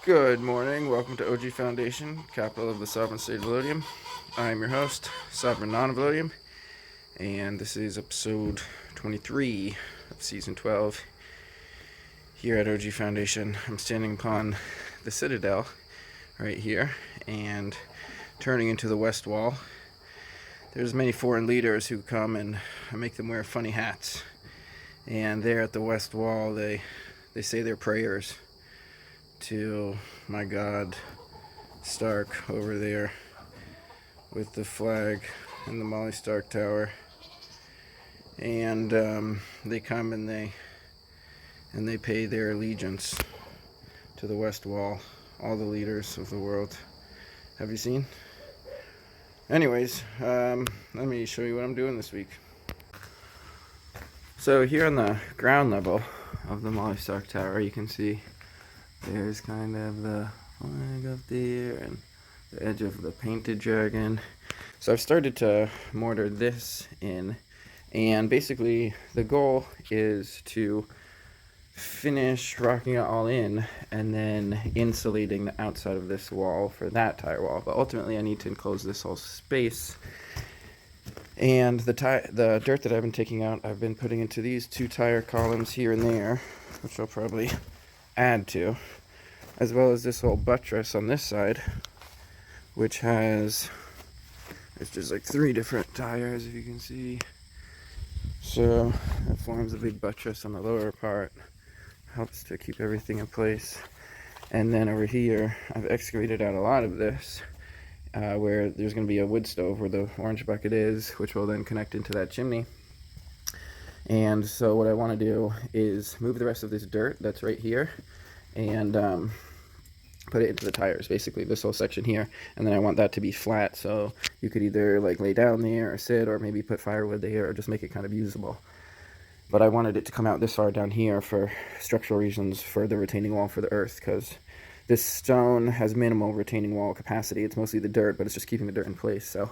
Good morning. Welcome to OG Foundation, capital of the sovereign state of Vellodium. I am your host, Sovereign Non-Vellodium, and this is episode 23 of season 12 here at OG Foundation. I'm standing upon the citadel right here and turning into the west wall. There's many foreign leaders who come and I make them wear funny hats, and there at the west wall they say their prayers to my god Stark over there with the flag and the Molly Stark Tower, and they come and they pay their allegiance to the west wall. All the leaders of the world. Have you seen? Anyways, let me show you what I'm doing this week. So here on the ground level of the Molly Stark Tower, you can see there's kind of the flag up there and the edge of the painted dragon. So I've started to mortar this in, and basically the goal is to finish rocking it all in and then insulating the outside of this wall for that tire wall. But ultimately I need to enclose this whole space, and the dirt that I've been taking out I've been putting into these two tire columns here and there, which I'll probably add to, as well as this whole buttress on this side, which has, it's just like 3 different tires, if you can see. So it forms a big buttress on the lower part, helps to keep everything in place. And then over here I've excavated out a lot of this, where there's going to be a wood stove where the orange bucket is, which will then connect into that chimney. And so what I want to do is move the rest of this dirt that's right here and put it into the tires, basically this whole section here. And then I want that to be flat, so you could either like lay down there or sit, or maybe put firewood there, or just make it kind of usable. But I wanted it to come out this far down here for structural reasons, for the retaining wall for the earth, because this stone has minimal retaining wall capacity. It's mostly the dirt, but it's just keeping the dirt in place. So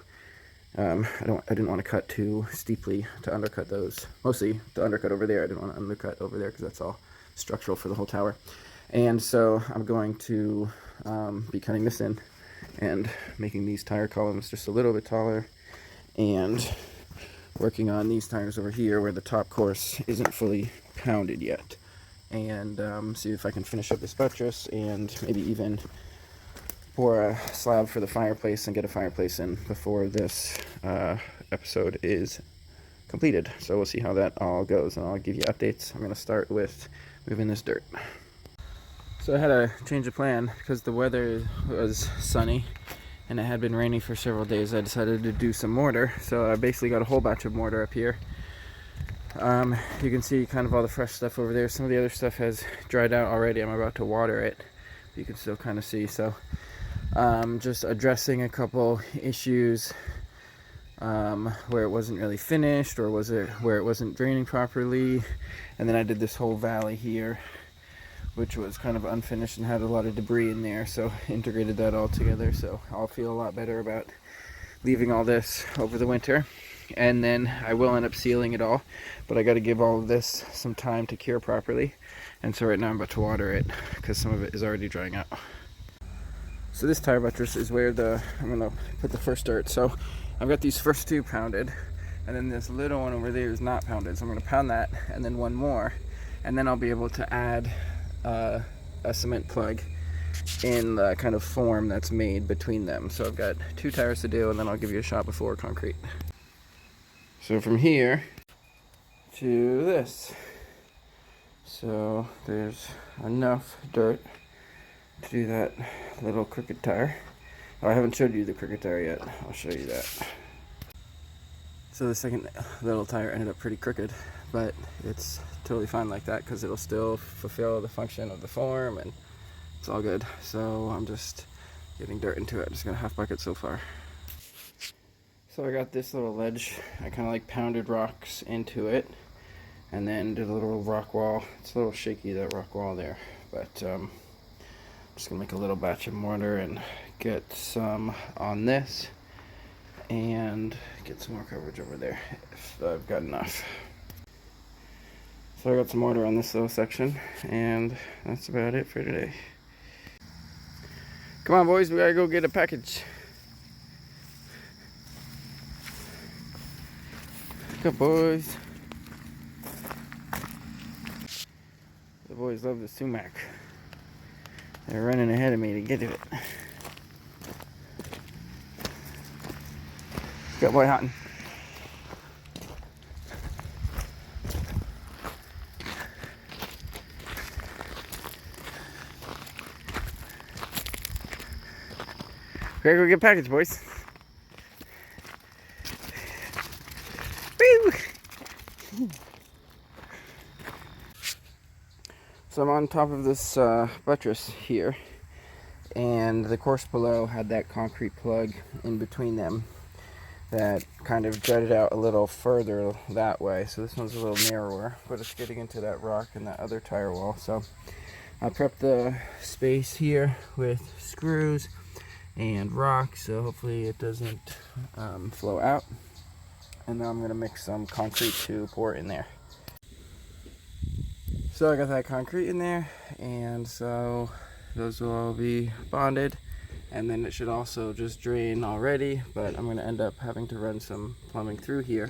I didn't want to cut too steeply to undercut those. Mostly to undercut over there. I didn't want to undercut over there because that's all structural for the whole tower. And so I'm going to be cutting this in and making these tire columns just a little bit taller, and working on these tires over here where the top course isn't fully pounded yet, and see if I can finish up this buttress and maybe even pour a slab for the fireplace and get a fireplace in before this episode is completed. So we'll see how that all goes, and I'll give you updates. I'm going to start with moving this dirt. So I had a change of plan because the weather was sunny and it had been raining for several days. I decided to do some mortar. So I basically got a whole batch of mortar up here. You can see kind of all the fresh stuff over there. Some of the other stuff has dried out already. I'm about to water it. You can still kind of see. So just addressing a couple issues where it wasn't really finished, or was it where it wasn't draining properly. And then I did this whole valley here, which was kind of unfinished and had a lot of debris in there, so integrated that all together. So I'll feel a lot better about leaving all this over the winter, and then I will end up sealing it all, but I got to give all of this some time to cure properly. And so right now I'm about to water it because some of it is already drying out. So this tire buttress is where I'm gonna put the first dirt. So I've got these first 2 pounded, and then this little one over there is not pounded, so I'm gonna pound that and then one more, and then I'll be able to add a cement plug in the kind of form that's made between them. So I've got 2 tires to do, and then I'll give you a shot before concrete. So from here to this, so there's enough dirt to do that little crooked tire. Oh, I haven't showed you the crooked tire yet. I'll show you that. So the second little tire ended up pretty crooked, but it's totally fine like that because it'll still fulfill the function of the form, and it's all good. So I'm just getting dirt into it. I'm just gonna half bucket so far. So I got this little ledge. I kind of like pounded rocks into it and then did a little rock wall. It's a little shaky, that rock wall there, but I'm just gonna make a little batch of mortar and get some on this and get some more coverage over there if I've got enough. So I got some mortar on this little section, and that's about it for today. Come on, boys, we gotta go get a package. Good boys. The boys love the sumac. They're running ahead of me to get it. Good boy hunting. Gotta go get a package, boys. Woo! So I'm on top of this buttress here, and the course below had that concrete plug in between them that kind of jutted out a little further that way. So this one's a little narrower, but it's getting into that rock and that other tire wall. So I prepped the space here with screws and rock, so hopefully it doesn't flow out. And then I'm going to mix some concrete to pour in there. So I got that concrete in there, and so those will all be bonded, and then it should also just drain already, but I'm going to end up having to run some plumbing through here.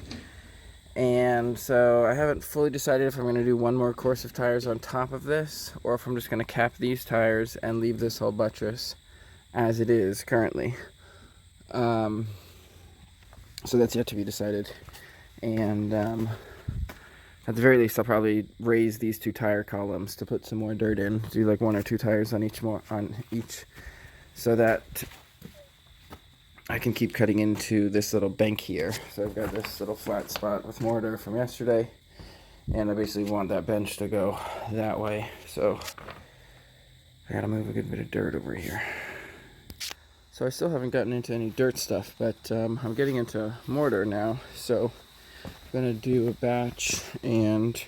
And so I haven't fully decided if I'm going to do one more course of tires on top of this, or if I'm just going to cap these tires and leave this whole buttress as it is currently. So that's yet to be decided. And at the very least, I'll probably raise these two tire columns to put some more dirt in. Do like 1 or 2 tires on each, so that I can keep cutting into this little bank here. So I've got this little flat spot with mortar from yesterday, and I basically want that bench to go that way. So I gotta move a good bit of dirt over here. So I still haven't gotten into any dirt stuff, but I'm getting into mortar now. So I'm gonna do a batch and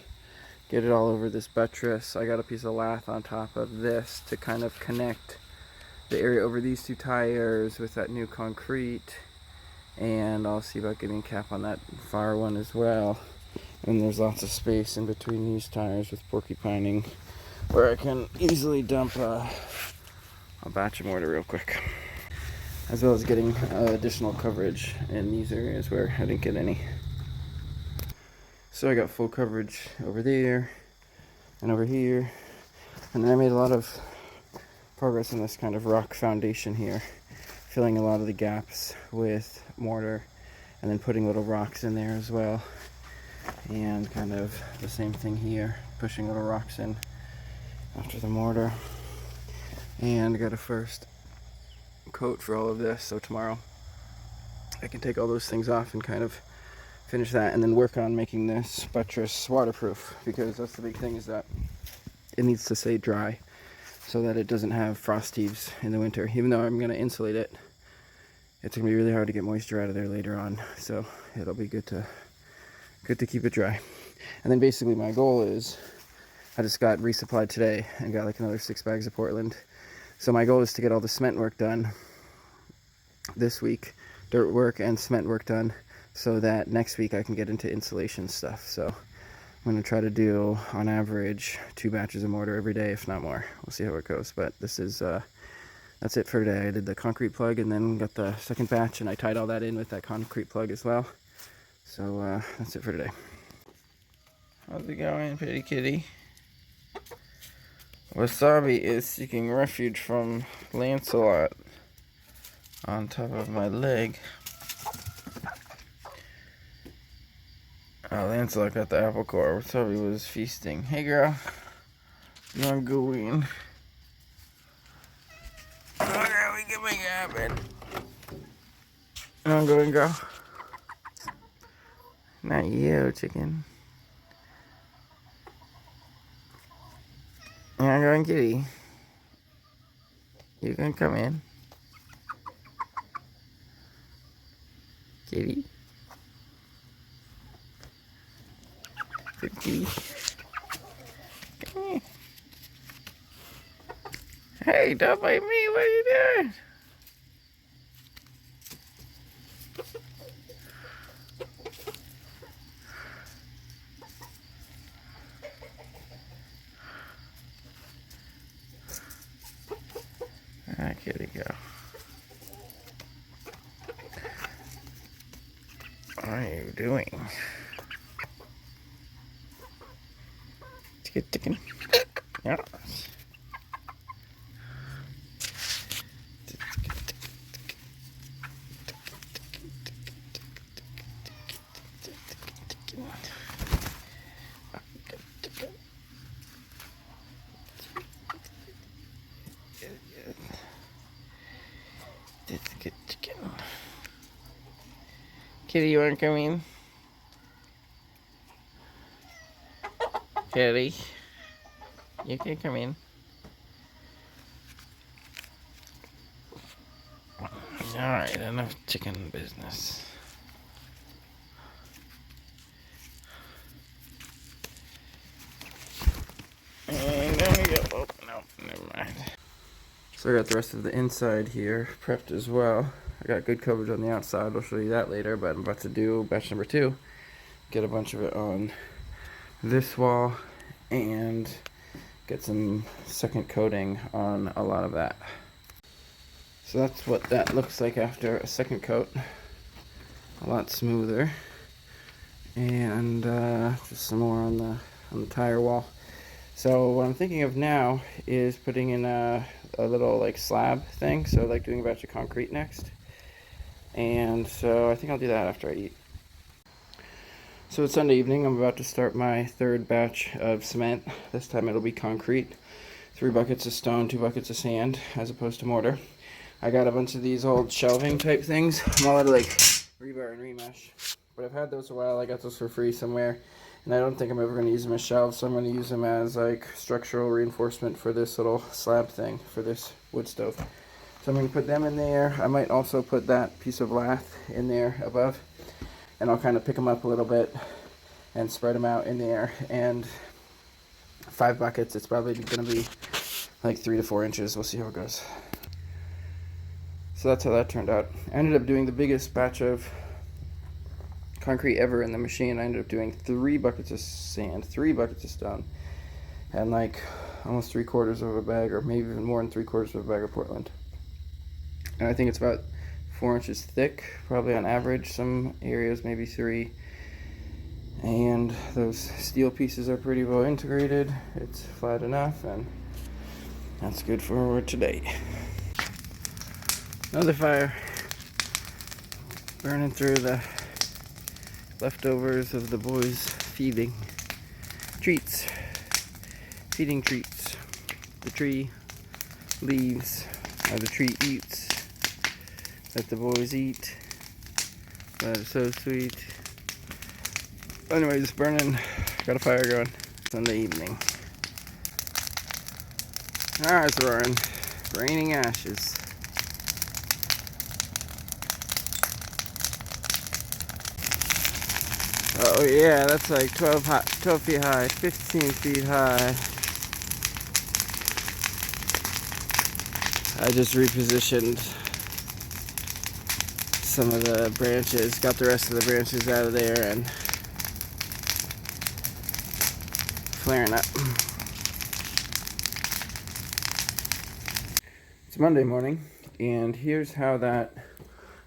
get it all over this buttress. I got a piece of lath on top of this to kind of connect the area over these 2 tires with that new concrete, and I'll see about getting a cap on that far one as well. And there's lots of space in between these tires with porcupining where I can easily dump a batch of mortar real quick, as well as getting additional coverage in these areas where I didn't get any. So I got full coverage over there and over here, and then I made a lot of progress in this kind of rock foundation here, filling a lot of the gaps with mortar and then putting little rocks in there as well, and kind of the same thing here, pushing little rocks in after the mortar. And I got a first coat for all of this, so tomorrow I can take all those things off and kind of finish that, and then work on making this buttress waterproof, because that's the big thing, is that it needs to stay dry so that it doesn't have frost heaves in the winter. Even though I'm going to insulate it, it's going to be really hard to get moisture out of there later on, so it'll be good to keep it dry. And then basically my goal is, I just got resupplied today and got like another 6 bags of Portland. So my goal is to get all the cement work done this week, dirt work and cement work done, so that next week I can get into insulation stuff. So I'm going to try to do, on average, 2 batches of mortar every day, if not more. We'll see how it goes. But this is, that's it for today. I did the concrete plug and then got the second batch, and I tied all that in with that concrete plug as well. So that's it for today. How's it going, pretty kitty? Wasabi is seeking refuge from Lancelot on top of my leg. Lancelot got the apple core. Wasabi was feasting. Hey girl, you wanna go in? Oh girl, we can make it happen. You wanna go in, girl? Not you, chicken. You wanna go in, kitty? You can come in. Kitty? Good kitty. Come here. Hey, don't bite me. What are you doing? Hi, kitty, go. What are you doing? Chicken. Yes. Chicken. Kitty, you want to come in? Kitty, you can come in. Alright, enough chicken business. And there we go. Oh, no, never mind. So I got the rest of the inside here prepped as well. I got good coverage on the outside. I'll show you that later, but I'm about to do batch number 2. Get a bunch of it on this wall and get some second coating on a lot of that. So that's what that looks like after a second coat. A lot smoother. And just some more on the tire wall. So what I'm thinking of now is putting in a little like slab thing, so like doing a batch of concrete next. And so I think I'll do that after I eat. So it's Sunday evening. I'm about to start my third batch of cement. This time it'll be concrete. 3 buckets of stone, 2 buckets of sand, as opposed to mortar. I got a bunch of these old shelving type things. I'm all out of like rebar and remesh, but I've had those a while. I got those for free somewhere, and I don't think I'm ever going to use them as shelves, so I'm going to use them as like structural reinforcement for this little slab thing, for this wood stove. So I'm going to put them in there. I might also put that piece of lath in there above, and I'll kind of pick them up a little bit and spread them out in there. And 5 buckets, it's probably going to be like 3 to 4 inches. We'll see how it goes. So that's how that turned out. I ended up doing the biggest batch of concrete ever in the machine. I ended up doing 3 buckets of sand, 3 buckets of stone, and like almost 3/4 of a bag, or maybe even more than 3/4 of a bag of Portland. And I think it's about 4 inches thick, probably on average. Some areas maybe 3. And those steel pieces are pretty well integrated. It's flat enough, and that's good for today. Another fire burning through the leftovers of the boys feeding treats. Feeding treats. The tree leaves, or the tree eats, that the boys eat. That is so sweet. Anyways, it's burning. Got a fire going. Sunday evening. It's roaring. Raining ashes. Oh yeah, that's like 12 feet high, 15 feet high. I just repositioned some of the branches, got the rest of the branches out of there, and flaring up. It's Monday morning, and here's how that,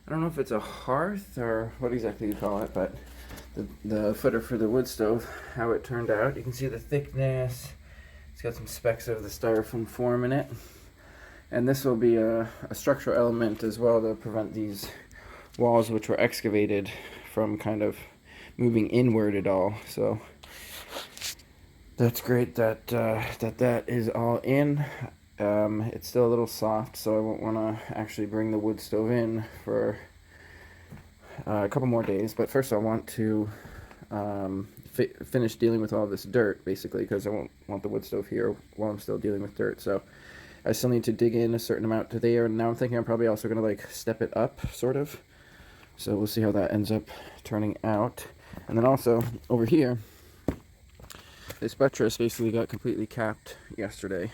I don't know if it's a hearth or what exactly you call it, but the footer for the wood stove, how it turned out. You can see the thickness. It's got some specks of the styrofoam form in it. And this will be a structural element as well to prevent these walls, which were excavated, from kind of moving inward at all. So that's great that that is all in. It's still a little soft, so I won't want to actually bring the wood stove in for a couple more days. But first I want to finish dealing with all this dirt, basically, because I won't want the wood stove here while I'm still dealing with dirt. So I still need to dig in a certain amount to there, and now I'm thinking I'm probably also going to like step it up, sort of. So we'll see how that ends up turning out. And then also over here, this buttress basically got completely capped yesterday,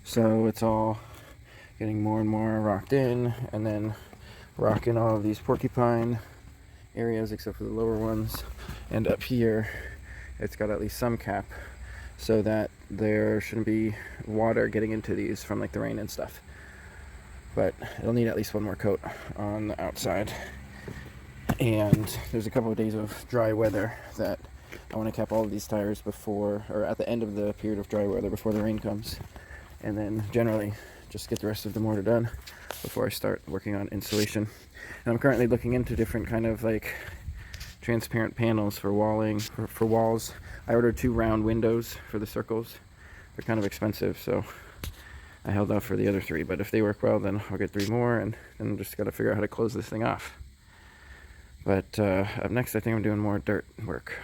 so it's all getting more and more rocked in, and then rocking all of these porcupine areas except for the lower ones. And up here it's got at least some cap, so that there shouldn't be water getting into these from like the rain and stuff. but it'll need at least one more coat on the outside. And there's a couple of days of dry weather that I want to cap all of these tires before, or at the end of the period of dry weather before the rain comes, and then generally just get the rest of the mortar done before I start working on insulation. And I'm currently looking into different kind of like transparent panels for walling, for walls. I ordered 2 round windows for the circles. They're kind of expensive, so I held out for the other 3, but if they work well, then I'll get 3 more, and then I'm just gotta figure out how to close this thing off. But up next, I think I'm doing more dirt work.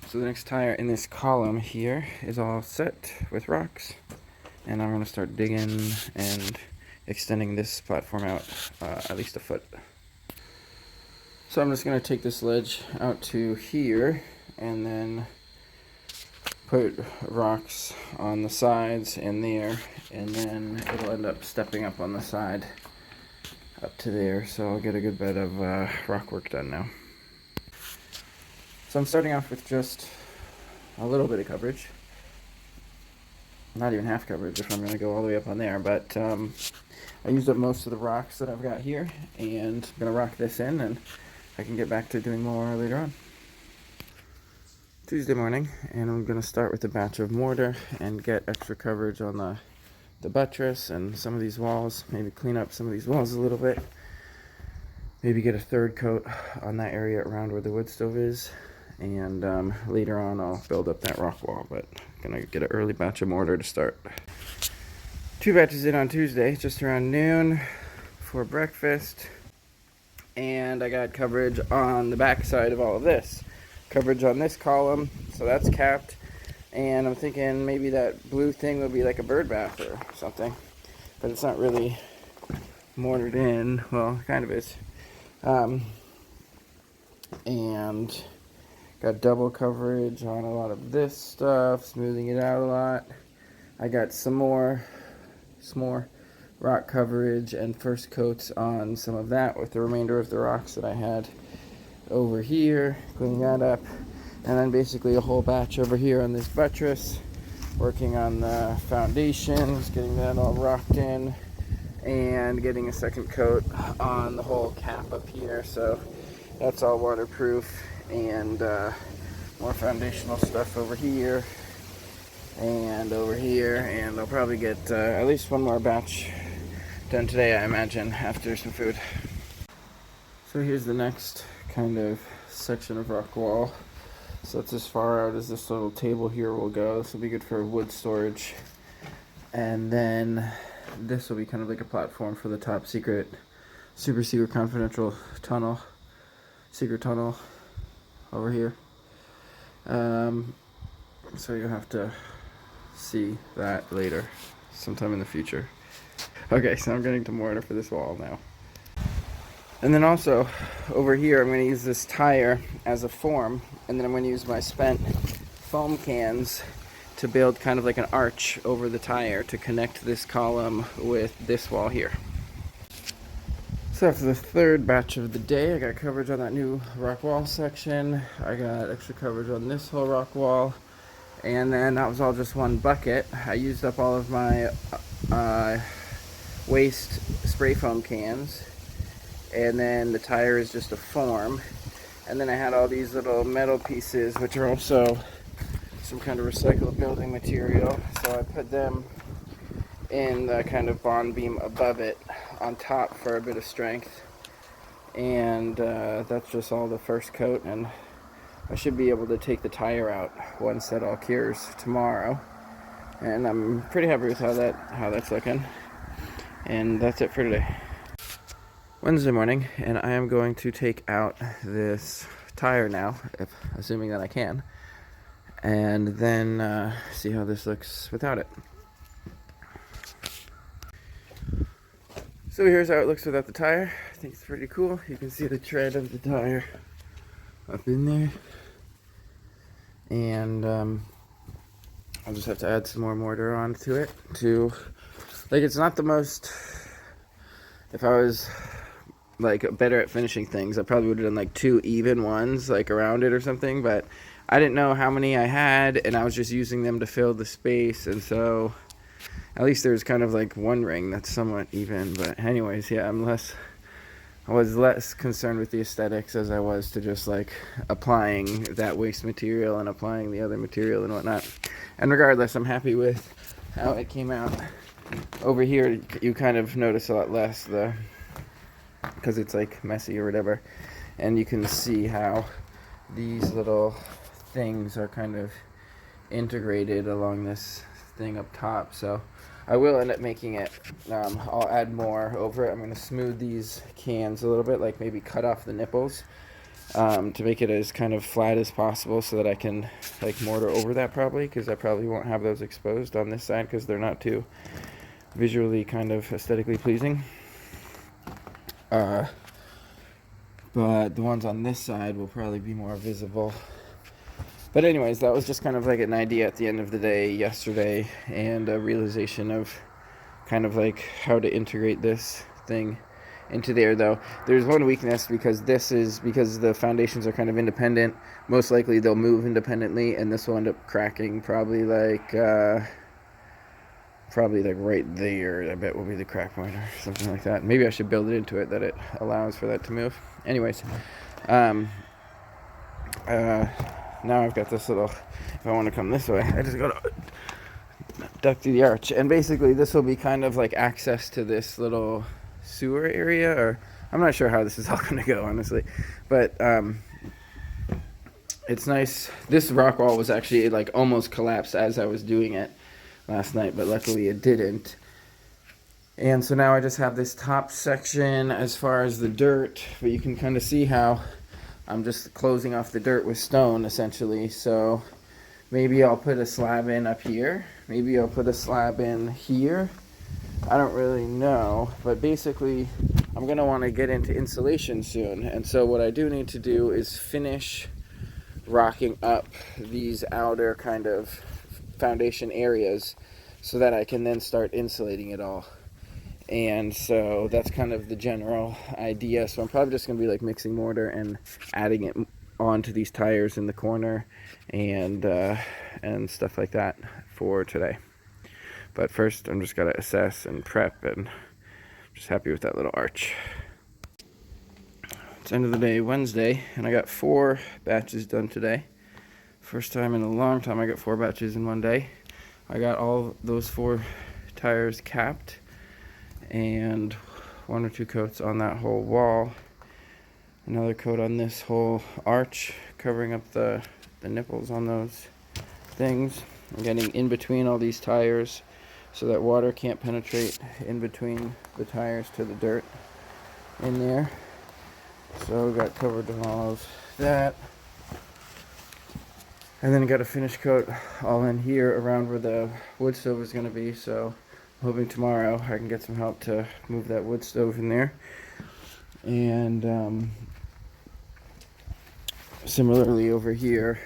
So the next tire in this column here is all set with rocks, and I'm gonna start digging and extending this platform out at least a foot. So I'm just gonna take this ledge out to here and then put rocks on the sides and there, and then it'll end up stepping up on the side up to there, so I'll get a good bit of rock work done now. So I'm starting off with just a little bit of coverage, not even half coverage if I'm going to go all the way up on there, but I used up most of the rocks that I've got here, and I'm going to rock this in, and I can get back to doing more later on. Tuesday morning, and I'm going to start with a batch of mortar and get extra coverage on the buttress and some of these walls, maybe clean up some of these walls a little bit, maybe get a 3rd coat on that area around where the wood stove is, and later on I'll build up that rock wall, but I'm going to get an early batch of mortar to start. 2 batches in on Tuesday, just around noon for breakfast, and I got coverage on the back side of all of this. Coverage on this column, so that's capped, and I'm thinking maybe that blue thing will be like a bird bath or something, but it's not really mortared in. Well, it kind of is. And got double coverage on a lot of this stuff, smoothing it out a lot. I got some more rock coverage and first coats on some of that with the remainder of the rocks that I had over here, cleaning that up, and then basically a whole batch over here on this buttress, working on the foundations, getting that all rocked in, and getting a 2nd coat on the whole cap up here, so that's all waterproof, and more foundational stuff over here and over here, and I'll probably get at least 1 more batch done today, I imagine, after some food. So here's the next kind of section of rock wall. So it's as far out as this little table here will go. This will be good for wood storage. And then this will be kind of like a platform for the top secret, super secret confidential tunnel, secret tunnel over here. So you'll have to see that later, sometime in the future. Okay, so I'm getting to mortar for this wall now. And then also, over here, I'm going to use this tire as a form, and then I'm going to use my spent foam cans to build kind of like an arch over the tire to connect this column with this wall here. So after the 3rd batch of the day, I got coverage on that new rock wall section. I got extra coverage on this whole rock wall, and then that was all just 1 bucket. I used up all of my waste spray foam cans, and then the tire is just a form, and then I had all these little metal pieces which are also some kind of recycled building material, so I put them in the kind of bond beam above it on top for a bit of strength, and that's just all the first coat, and I should be able to take the tire out once that all cures tomorrow, and I'm pretty happy with how that's looking. And that's it for today. Wednesday morning, and I am going to take out this tire now, assuming that I can, and then see how this looks without it. So here's how it looks without the tire. I think it's pretty cool. You can see the tread of the tire up in there, and I'll just have to add some more mortar onto it it's not the most, if I was like better at finishing things, I probably would have done like 2 even ones like around it or something, but I didn't know how many I had, and I was just using them to fill the space, and so At least there's kind of like one ring that's somewhat even. But anyways, yeah, I was less concerned with the aesthetics as I was to just like applying that waste material and applying the other material and whatnot. And regardless, I'm happy with how it came out. Over here, you kind of notice a lot less because it's like messy or whatever. And you can see how these little things are kind of integrated along this thing up top. So I will end up making it, I'll add more over it. I'm going to smooth these cans a little bit, like maybe cut off the nipples to make it as kind of flat as possible so that I can like mortar over that probably, because I probably won't have those exposed on this side because they're not too visually kind of aesthetically pleasing. But the ones on this side will probably be more visible. But anyways, that was just kind of like an idea at the end of the day yesterday, and a realization of kind of like how to integrate this thing into there. Though there's one weakness, because the foundations are kind of independent. Most likely they'll move independently, and this will end up cracking probably like right there. I bet will be the crack point or something like that. Maybe I should build it into it that it allows for that to move. Anyways, now I've got this little, if I want to come this way, I just gotta duck through the arch. And basically this will be kind of like access to this little sewer area, or I'm not sure how this is all going to go, honestly. But it's nice. This rock wall was actually like almost collapsed as I was doing it last night, but luckily it didn't. And so now I just have this top section as far as the dirt, but you can kind of see how I'm just closing off the dirt with stone essentially. So maybe I'll put a slab in up here, maybe I'll put a slab in here, I don't really know. But basically I'm going to want to get into insulation soon, and so what I do need to do is finish rocking up these outer kind of foundation areas so that I can then start insulating it all. And so that's kind of the general idea. So I'm probably just going to be like mixing mortar and adding it onto these tires in the corner and stuff like that for today. But first I'm just going to assess and prep, and I'm just happy with that little arch. It's end of the day, Wednesday, and I got 4 batches done today. First time in a long time I got 4 batches in one day. I got all those 4 tires capped, and 1 or 2 coats on that whole wall, another coat on this whole arch, covering up the nipples on those things. I'm getting in between all these tires so that water can't penetrate in between the tires to the dirt in there. So we got covered on all of that. And then got a finish coat all in here around where the wood stove is going to be. So I'm hoping tomorrow I can get some help to move that wood stove in there. And similarly over here,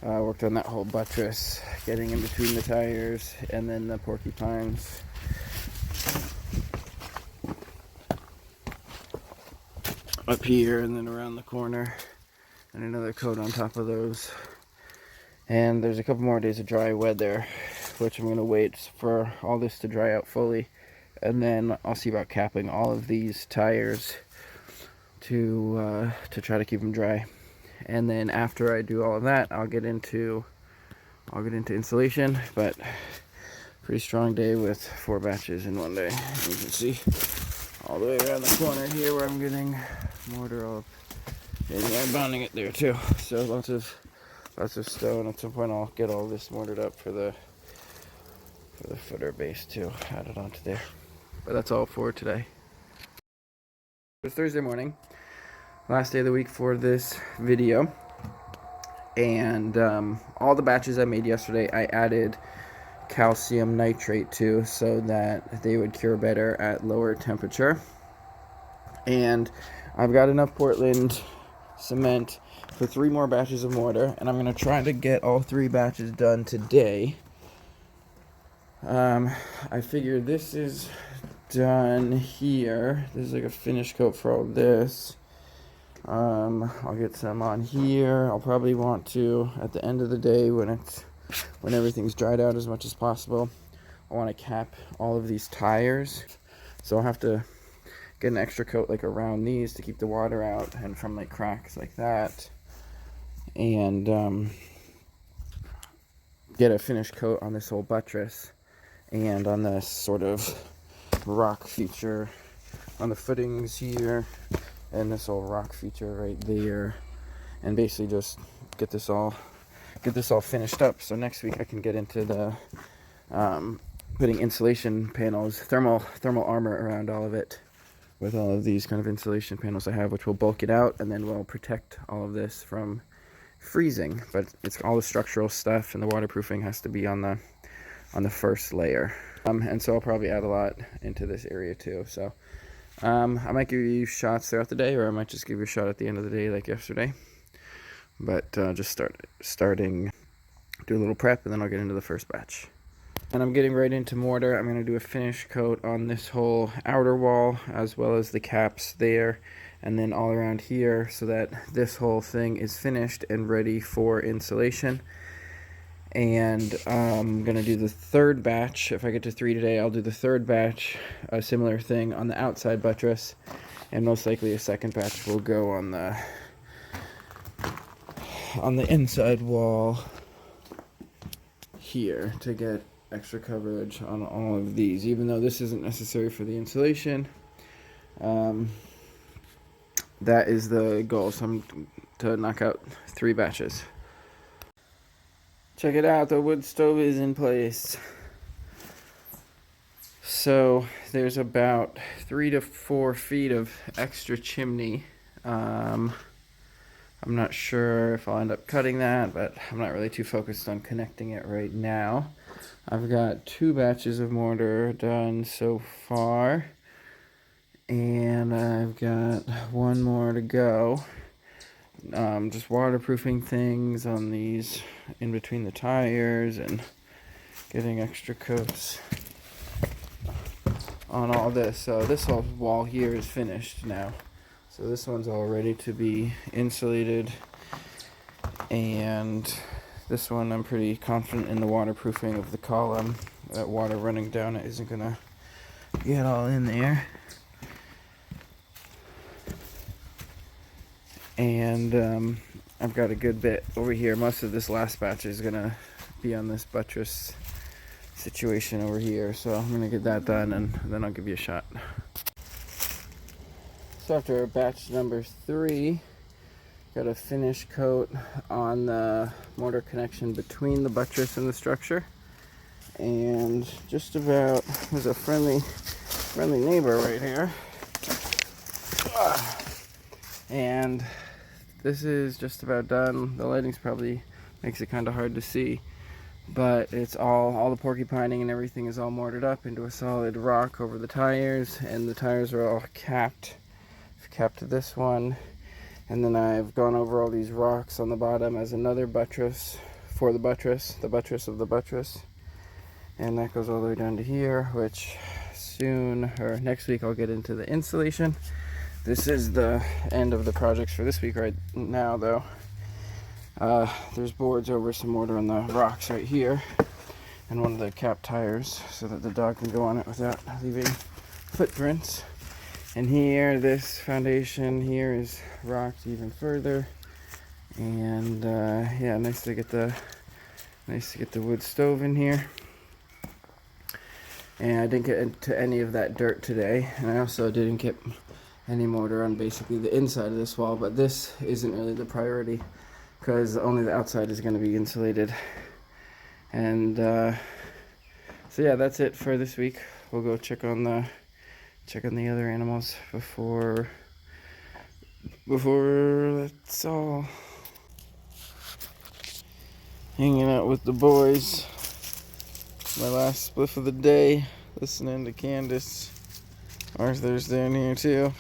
I worked on that whole buttress, getting in between the tires and then the porcupines. Up here and then around the corner, and another coat on top of those. And there's a couple more days of dry weather, which I'm going to wait for all this to dry out fully, and then I'll see about capping all of these tires to try to keep them dry. And then after I do all of that, I'll get into insulation. But pretty strong day with 4 batches in one day. You can see all the way around the corner here where I'm getting mortar all up, and I'm bounding it there too. So lots of stone. At some point I'll get all this mortared up for the footer base too, added onto there. But that's all for today. It's Thursday morning, last day of the week for this video, and all the batches I made yesterday I added calcium nitrate to so that they would cure better at lower temperature. And I've got enough Portland cement for 3 more batches of mortar, and I'm going to try to get all 3 batches done today. I figure this is done here. This is like a finish coat for all this. I'll get some on here. I'll probably want to, at the end of the day, when everything's dried out as much as possible, I want to cap all of these tires, so I'll have to get an extra coat like around these to keep the water out and from like cracks like that, and get a finish coat on this whole buttress and on this sort of rock feature on the footings here, and this whole rock feature right there, and basically just get this all finished up, so next week I can get into the putting insulation panels, thermal armor around all of it, with all of these kind of insulation panels I have, which will bulk it out and then will protect all of this from freezing. But it's all the structural stuff, and the waterproofing has to be on the first layer. And so I'll probably add a lot into this area too. So I might give you shots throughout the day, or I might just give you a shot at the end of the day like yesterday. But just starting, do a little prep, and then I'll get into the first batch. And I'm getting right into mortar. I'm going to do a finish coat on this whole outer wall, as well as the caps there, and then all around here, so that this whole thing is finished and ready for insulation. And I'm going to do the third batch. If I get to 3 today, I'll do the third batch, a similar thing on the outside buttress, and most likely a second batch will go on the inside wall here to get extra coverage on all of these, even though this isn't necessary for the insulation. That is the goal, so I'm to knock out 3 batches. Check it out, the wood stove is in place. So there's about 3 to 4 feet of extra chimney. I'm not sure if I'll end up cutting that, but I'm not really too focused on connecting it right now. I've got 2 batches of mortar done so far, and I've got 1 more to go. Just waterproofing things on these in between the tires and getting extra coats on all this. So this whole wall here is finished now. So this one's all ready to be insulated, and this one I'm pretty confident in the waterproofing of the column. That water running down it isn't gonna get all in there. And I've got a good bit over here. Most of this last batch is gonna be on this buttress situation over here, so I'm gonna get that done and then I'll give you a shot. So after batch number 3, got a finish coat on the mortar connection between the buttress and the structure, and just about, there's a friendly neighbor right here, and this is just about done. The lighting's probably makes it kind of hard to see, but it's all the porcupining and everything is all mortared up into a solid rock over the tires, and the tires are all capped. I've capped this one, and then I've gone over all these rocks on the bottom as another buttress for the buttress of the buttress, and that goes all the way down to here, which soon, or next week, I'll get into the insulation. This is the end of the projects for this week right now, though. There's boards over some mortar on the rocks right here, and one of the capped tires so that the dog can go on it without leaving footprints. And here, this foundation here is rocked even further, and yeah, nice to get the wood stove in here. And I didn't get into any of that dirt today, and I also didn't get any mortar on basically the inside of this wall, but this isn't really the priority because only the outside is going to be insulated. And so yeah, that's it for this week. We'll go check on the other animals before that's all. Hanging out with the boys. My last spliff of the day, listening to Candace. Arthur's down here too.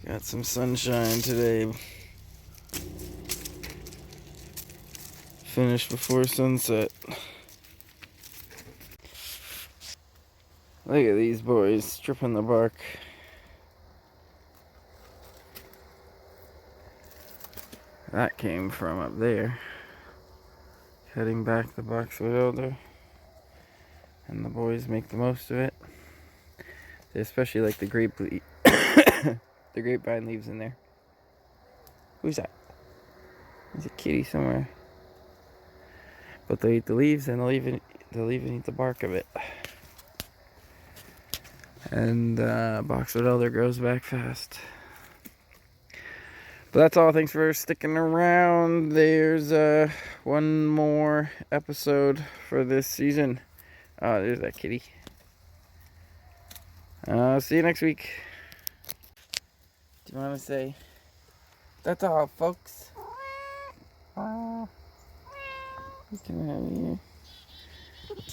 Got some sunshine today. Finished before sunset. Look at these boys stripping the bark. That came from up there. Cutting back the boxwood elder. and the boys make the most of it. They especially like the the grapevine leaves in there. Who's that? There's a kitty somewhere. But they'll eat the leaves and they'll even eat the bark of it. And boxwood elder grows back fast. But that's all. Thanks for sticking around. There's one more episode for this season. Oh, there's that kitty. See you next week. Do you want to say, that's all, folks? You can have you.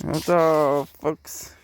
That's all, folks.